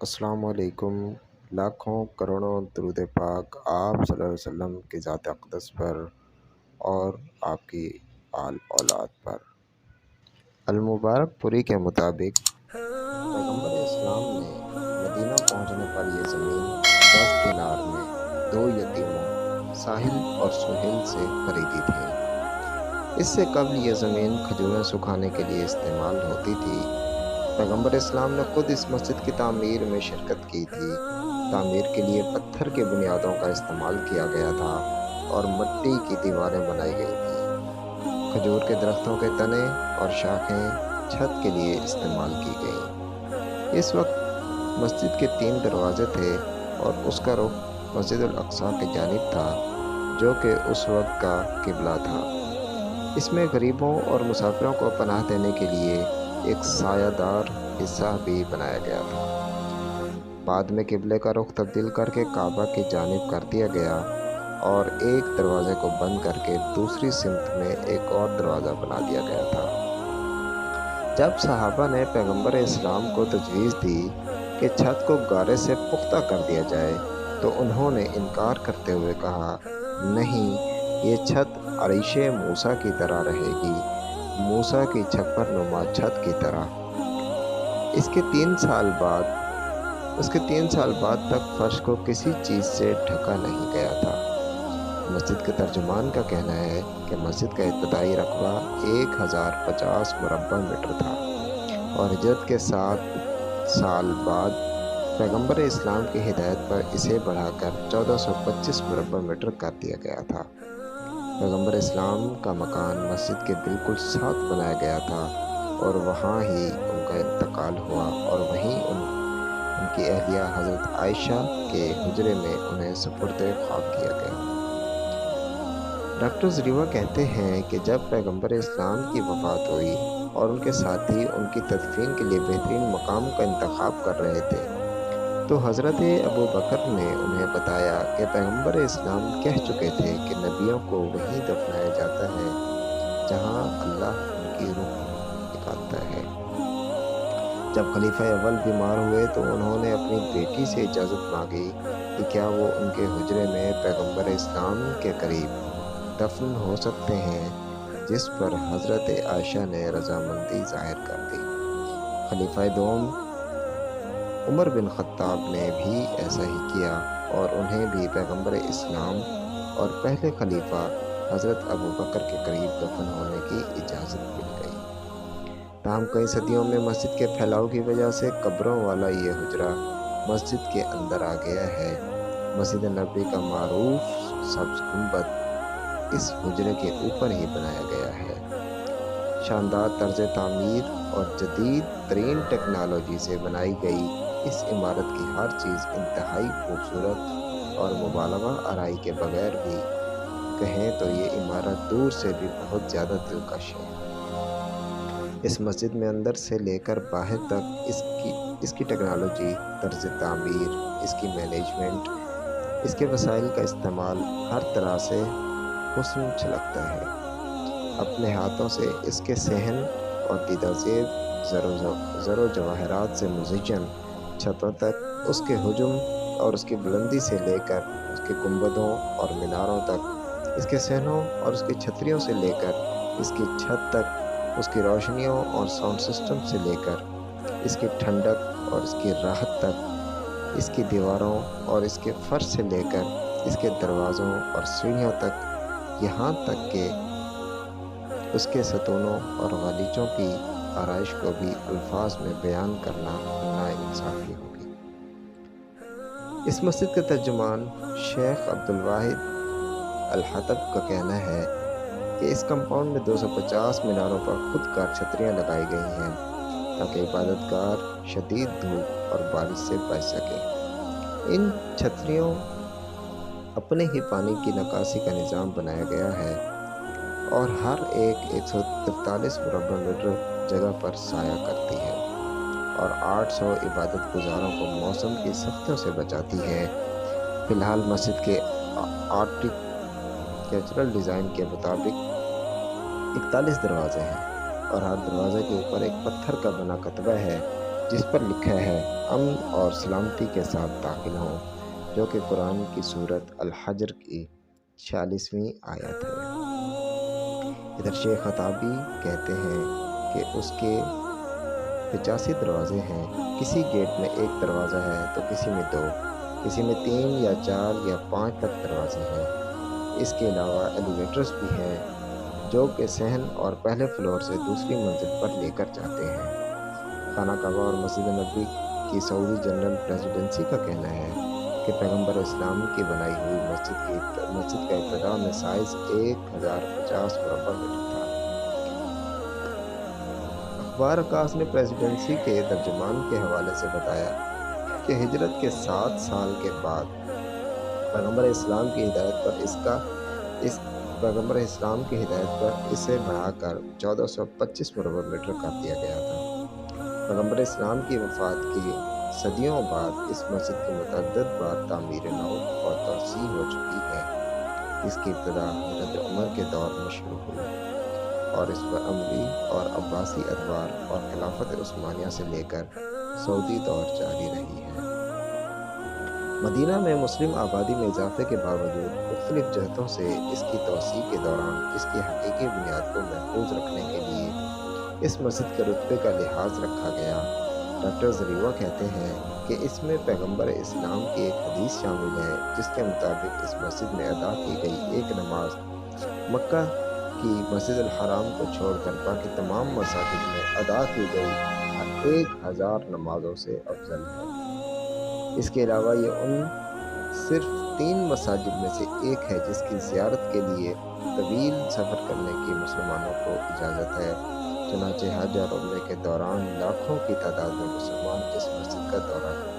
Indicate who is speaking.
Speaker 1: السلام علیکم۔ لاکھوں کروڑوں درود پاک آپ صلی اللہ علیہ وسلم کی ذات اقدس پر اور آپ کی آل اولاد پر۔ المبارک پوری کے مطابق پیغمبر اسلام نے مدینہ پہنچنے پر یہ زمین 10 دینار میں 2 یتیموں ساحل اور سہیل سے خریدی تھی۔ اس سے قبل یہ زمین کھجوریں سکھانے کے لیے استعمال ہوتی تھی۔ پیغمبر اسلام نے خود اس مسجد کی تعمیر میں شرکت کی تھی۔ تعمیر کے لیے پتھر کی بنیادوں کا استعمال کیا گیا تھا اور مٹی کی دیواریں بنائی گئی تھیں۔ کھجور کے درختوں کے تنے اور شاخیں چھت کے لیے استعمال کی گئیں۔ اس وقت مسجد کے 3 دروازے تھے اور اس کا رخ مسجد الاقصیٰ کی جانب تھا، جو کہ اس وقت کا قبلہ تھا۔ اس میں غریبوں اور مسافروں کو پناہ دینے کے لیے ایک سایہ دار حصہ بھی بنایا گیا تھا۔ بعد میں قبلے کا رخ تبدیل کر کے کعبہ کی جانب کر دیا گیا اور ایک دروازے کو بند کر کے دوسری سمت میں ایک اور دروازہ بنا دیا گیا تھا۔ جب صحابہ نے پیغمبر اسلام کو تجویز دی کہ چھت کو گارے سے پختہ کر دیا جائے تو انہوں نے انکار کرتے ہوئے کہا، نہیں، یہ چھت عریش موسیٰ کی طرح رہے گی، موسیٰ کی چھپر نما چھت کی طرح۔ اس کے 3 سال بعد تک فرش کو کسی چیز سے ڈھکا نہیں گیا تھا۔ مسجد کے ترجمان کا کہنا ہے کہ مسجد کا ابتدائی رقبہ 1050 مربع میٹر تھا اور ہجرت کے 7 سال بعد پیغمبر اسلام کی ہدایت پر اسے بڑھا کر 1425 مربع میٹر کر دیا گیا تھا۔ پیغمبر اسلام کا مکان مسجد کے بالکل ساتھ بنایا گیا تھا اور وہاں ہی ان کا انتقال ہوا اور وہیں ان کی اہلیہ حضرت عائشہ کے حجرے میں انہیں سپرد خاک کیا گیا۔ ڈاکٹر زریوہ کہتے ہیں کہ جب پیغمبر اسلام کی وفات ہوئی اور ان کے ساتھی ان کی تدفین کے لیے بہترین مقام کا انتخاب کر رہے تھے تو حضرت ابو بکر نے انہیں بتایا کہ پیغمبر اسلام کہہ چکے تھے کہ نبیوں کو وہیں دفنایا جاتا ہے جہاں اللہ ان کی روح نکالتا ہے۔ جب خلیفہ اول بیمار ہوئے تو انہوں نے اپنی بیٹی سے اجازت مانگی کہ کیا وہ ان کے حجرے میں پیغمبر اسلام کے قریب دفن ہو سکتے ہیں، جس پر حضرت عائشہ نے رضامندی ظاہر کر دی۔ خلیفہ دوم عمر بن خطاب نے بھی ایسا ہی کیا اور انہیں بھی پیغمبر اسلام اور پہلے خلیفہ حضرت ابو بکر کے قریب دفن ہونے کی اجازت مل گئی۔ تاہم کئی صدیوں میں مسجد کے پھیلاؤ کی وجہ سے قبروں والا یہ حجرہ مسجد کے اندر آ گیا ہے۔ مسجد نبوی کا معروف سبز گنبد اس حجرے کے اوپر ہی بنایا گیا ہے۔ شاندار طرز تعمیر اور جدید ترین ٹیکنالوجی سے بنائی گئی اس عمارت کی ہر چیز انتہائی خوبصورت اور مبالغہ آرائی کے بغیر بھی کہیں تو یہ عمارت دور سے بھی بہت زیادہ دلکش ہے۔ اس مسجد میں اندر سے لے کر باہر تک اس کی ٹیکنالوجی، طرز تعمیر، اس کی مینجمنٹ، اس کے وسائل کا استعمال ہر طرح سے حسن جھلکتا ہے۔ اپنے ہاتھوں سے اس کے صحن اور دیدہ زیب زر و جواہرات سے مزین چھتوں تک، اس کے حجم اور اس کی بلندی سے لے کر اس کے گنبدوں اور میناروں تک، اس کے صحنوں اور اس کی چھتریوں سے لے کر اس کی چھت تک، اس کی روشنیوں اور ساؤنڈ سسٹم سے لے کر اس کی ٹھنڈک اور اس کی راحت تک، اس کی دیواروں اور اس کے فرش سے لے کر اس کے دروازوں اور سیڑھیوں تک، یہاں تک کہ اس کے ستونوں اور غالیچوں کی آرائش کو بھی الفاظ میں بیان کرنا ناانصافی ہوگی۔ اس مسجد کے ترجمان شیخ عبدالواحد الحطب کا کہنا ہے کہ اس کمپاؤنڈ میں 250 میناروں پر خود کار چھتریاں لگائی گئی ہیں تاکہ عبادت گار شدید دھوپ اور بارش سے بچ سکیں۔ ان چھتریوں اپنے ہی پانی کی نکاسی کا نظام بنایا گیا ہے اور ہر ایک 143 مربع میٹر جگہ پر سایہ کرتی ہے اور 800 عبادت گزاروں کو موسم کی سختیوں سے بچاتی ہے۔ فی الحال مسجد کے آرکیٹیکچرل ڈیزائن کے مطابق 41 دروازے ہیں اور ہر دروازے کے اوپر ایک پتھر کا بنا کتبہ ہے جس پر لکھا ہے امن اور سلامتی کے ساتھ داخل ہوں، جو کہ قرآن کی سورت الحجر کی 46ویں آیت ہے۔ ادھر شیخ خطابی کہتے ہیں کہ اس کے 85 دروازے ہیں، کسی گیٹ میں ایک دروازہ ہے تو کسی میں 2، کسی میں 3 یا 4 یا 5 تک دروازے ہیں۔ اس کے علاوہ ایلیویٹرز بھی ہیں جو کہ صحن اور پہلے فلور سے دوسری منزل پر لے کر جاتے ہیں۔ خانہ کعبہ اور مسجد نبوی کی سعودی جنرل پریزیڈنسی کا کہنا ہے کہ پیغمبر اسلام کی بنائی ہوئی مسجد کا ابتداء میں سائز 1050 مربع میٹر تھا۔ اخبار عکاس نے پریزیڈنسی کے ترجمان کے حوالے سے بتایا کہ ہجرت کے 7 سال کے بعد پیغمبر اسلام کی ہدایت پر اسے بڑھا کر 1425 مربع میٹر کر دیا گیا تھا۔ پیغمبر اسلام کی وفات کی صدیوں بعد اس مسجد کی متعدد بار تعمیر نو اور توسیع ہو چکی ہے۔ اس کی ابتدا حضرت عمر کے دور میں شروع ہوئی اور اس پر اموی اور عباسی ادوار اور خلافت عثمانیہ سے لے کر سعودی دور جاری رہی ہے۔ مدینہ میں مسلم آبادی میں اضافے کے باوجود مختلف جہتوں سے اس کی توسیع کے دوران اس کی حقیقی بنیاد کو محفوظ رکھنے کے لیے اس مسجد کے رتبے کا لحاظ رکھا گیا۔ ڈاکٹر زریوہ کہتے ہیں کہ اس میں پیغمبر اسلام کی ایک حدیث شامل ہے جس کے مطابق اس مسجد میں ادا کی گئی ایک نماز مکہ کی مسجد الحرام کو چھوڑ کر باقی تمام مساجد میں ادا کی گئی 1000 نمازوں سے افضل ہے۔ اس کے علاوہ یہ ان صرف 3 مساجد میں سے ایک ہے جس کی زیارت کے لیے طویل سفر کرنے کی مسلمانوں کو اجازت ہے۔ چنانچہ حج اور عمرے کے دوران لاکھوں کی تعداد میں مسلمان اس مسجد کا دورہ کرتے ہیں۔